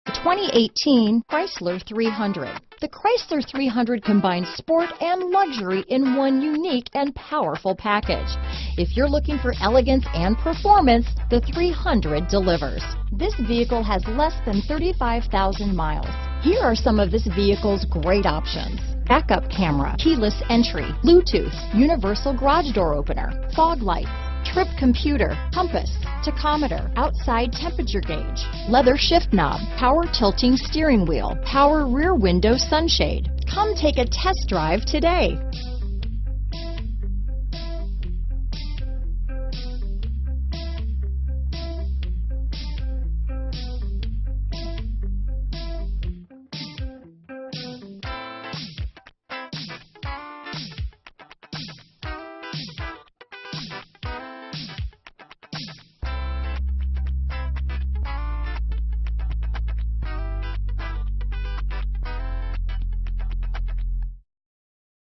The 2018 Chrysler 300. The Chrysler 300 combines sport and luxury in one unique and powerful package. If you're looking for elegance and performance, the 300 delivers. This vehicle has less than 35,000 miles. Here are some of this vehicle's great options: backup camera, keyless entry, Bluetooth, universal garage door opener, fog lights, trip computer, compass, tachometer, outside temperature gauge, leather shift knob, power tilting steering wheel, power rear window sunshade. Come take a test drive today.